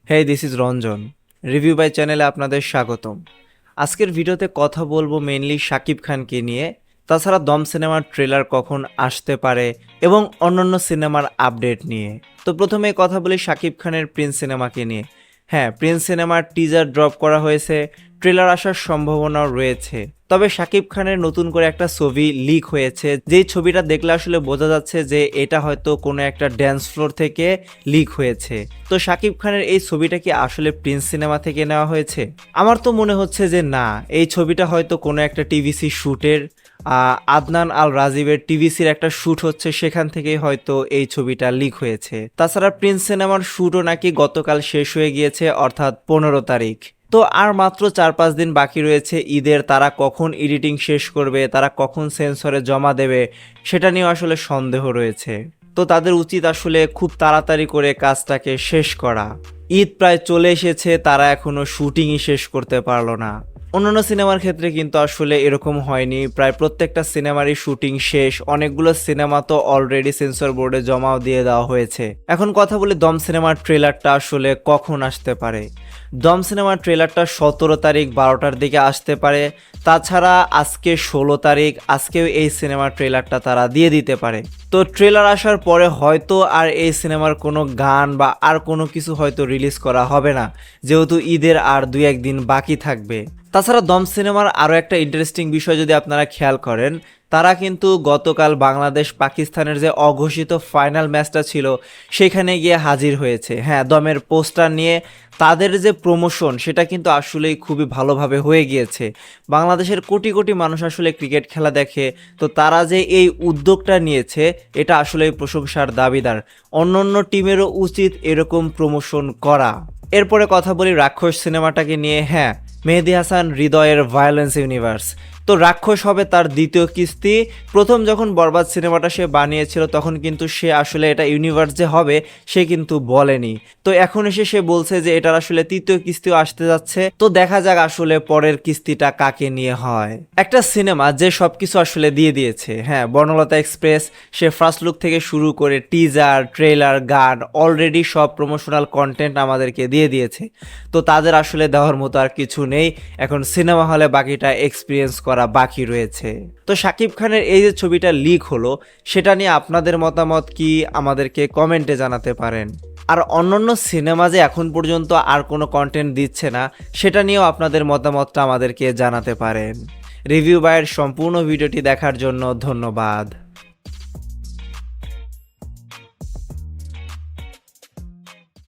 Hey this is Ranjan, review by চ্যানেলে আপনাদের স্বাগতম। আজকের ভিডিওতে কথা বলবো মেইনলি শাকিব খানকে নিয়ে, তাছাড়া দম সিনেমার ট্রেলার কখন আসতে পারে এবং অন্যান্য সিনেমার আপডেট নিয়ে। তো প্রথমে কথা বলি শাকিব খানের প্রিন্স সিনেমাকে নিয়ে। হ্যাঁ, প্রিন্স সিনেমার টিজার ড্রপ করা হয়েছে, ট্রেলার আসার সম্ভাবনাও রয়েছে। তবে শাকিব খানের নতুন করে একটা ছবি লিক হয়েছে, যেই ছবিটা দেখলে আসলে বোঝা যাচ্ছে যে এটা হয়তো কোনো একটা ড্যান্স ফ্লোর থেকে লিক হয়েছে। তো শাকিব খানের এই ছবিটা কি আসলে প্রিন্স সিনেমা থেকে নেওয়া হয়েছে? আমার তো মনে হচ্ছে যে না, এই ছবিটা হয়তো কোনো একটা টিভিসি শ্যুটের, আদনান আল রাজীবের টিভিসির একটা শ্যুট হচ্ছে, সেখান থেকেই হয়তো এই ছবিটা লিক হয়েছে। তাছাড়া প্রিন্স সিনেমার শ্যুটও নাকি গতকাল শেষ হয়ে গিয়েছে, অর্থাৎ 15 তারিখ। তো আর মাত্র 4-5 দিন বাকি রয়েছে ঈদের। তারা কখন এডিটিং শেষ করবে, তারা কখন সেন্সরে জমা দেবে, সেটা নিয়ে আসলে সন্দেহ রয়েছে। তো তাদের উচিত আসলে খুব তাড়াতাড়ি করে কাজটাকে শেষ করা। ঈদ প্রায় চলে এসেছে, তারা এখনো শুটিংই শেষ করতে পারলো না। অন্যান্য সিনেমার ক্ষেত্রে কিন্তু আসলে এরকম হয়নি, প্রায় প্রত্যেকটা সিনেমারই শুটিং শেষ। অনেকগুলো সিনেমা তো অলরেডি সেন্সর বোর্ডে জমাও দিয়ে দেওয়া হয়েছে। এখন কথা বলি দম সিনেমার ট্রেলারটা আসলে কখন আসতে পারে। দম সিনেমার ট্রেলারটা 17 তারিখ 12টার দিকে আসতে পারে। তাছাড়া আজকে 16 তারিখ, আজকেও এই সিনেমার ট্রেলারটা তারা দিয়ে দিতে পারে। তো ট্রেলার আসার পরে হয়তো আর এই সিনেমার কোনো গান বা আর কোনো কিছু হয়তো রিলিজ করা হবে না, যেহেতু ঈদের আর 2-1 দিন বাকি থাকবে। তাছাড়া দম সিনেমার আরও একটা ইন্টারেস্টিং বিষয় যদি আপনারা খেয়াল করেন, তারা কিন্তু গতকাল বাংলাদেশ পাকিস্তানের যে অঘোষিত ফাইনাল ম্যাচটা ছিল সেখানে গিয়ে হাজির হয়েছে। হ্যাঁ, দমের পোস্টার নিয়ে তাদের যে প্রমোশন সেটা কিন্তু আসলেই খুবই ভালোভাবে হয়ে গিয়েছে। বাংলাদেশের কোটি কোটি মানুষ আসলে ক্রিকেট খেলা দেখে, তো তারা যে এই উদ্যোগটা নিয়েছে এটা আসলেই প্রশংসার দাবিদার। অন্য টিমেরও উচিত এরকম প্রমোশন করা। এরপরে কথা বলি রাক্ষস সিনেমাটাকে নিয়ে। হ্যাঁ, মেহেদী হাসান হৃদয়ের ভায়োলেন্স ইউনিভার্স। তো রাক্ষস হবে তার দ্বিতীয় কিস্তি। প্রথম যখন বরবাদ সিনেমাটা সে বানিয়েছিল তখন কিন্তু সে আসলে এটা ইউনিভার্স যে হবে সে কিন্তু বলেনি। তো এখন এসে সে বলছে যে এটার আসলে তৃতীয় কিস্তিও আসতে যাচ্ছে। তো দেখা যাক আসলে পরের কিস্তিটা কাকে নিয়ে হয়। একটা সিনেমা যে সবকিছু আসলে দিয়ে দিয়েছে। হ্যাঁ, বর্ণলতা এক্সপ্রেস, সে ফার্স্ট লুক থেকে শুরু করে টিজার, ট্রেলার, গান, অলরেডি সব প্রমোশনাল কন্টেন্ট আমাদেরকে দিয়ে দিয়েছে। তো তাদের আসলে দেওয়ার মতো আর কিছু নেই, এখন সিনেমা হলে বাকিটা এক্সপিরিয়েন্স করা বাকি রয়েছে। তো শাকিব খানের এই যে ছবিটা লিক হলো সেটা নিয়ে আপনাদের মতামত কি আমাদেরকে কমেন্টে জানাতে পারেন। আর অন্যান্য সিনেমা যে এখন পর্যন্ত আর কোনো কন্টেন্ট দিচ্ছে না সেটা নিয়েও আপনাদের মতামতটা আমাদেরকে জানাতে পারেন। রিভিউ বাইয়ের সম্পূর্ণ ভিডিওটি দেখার জন্য ধন্যবাদ।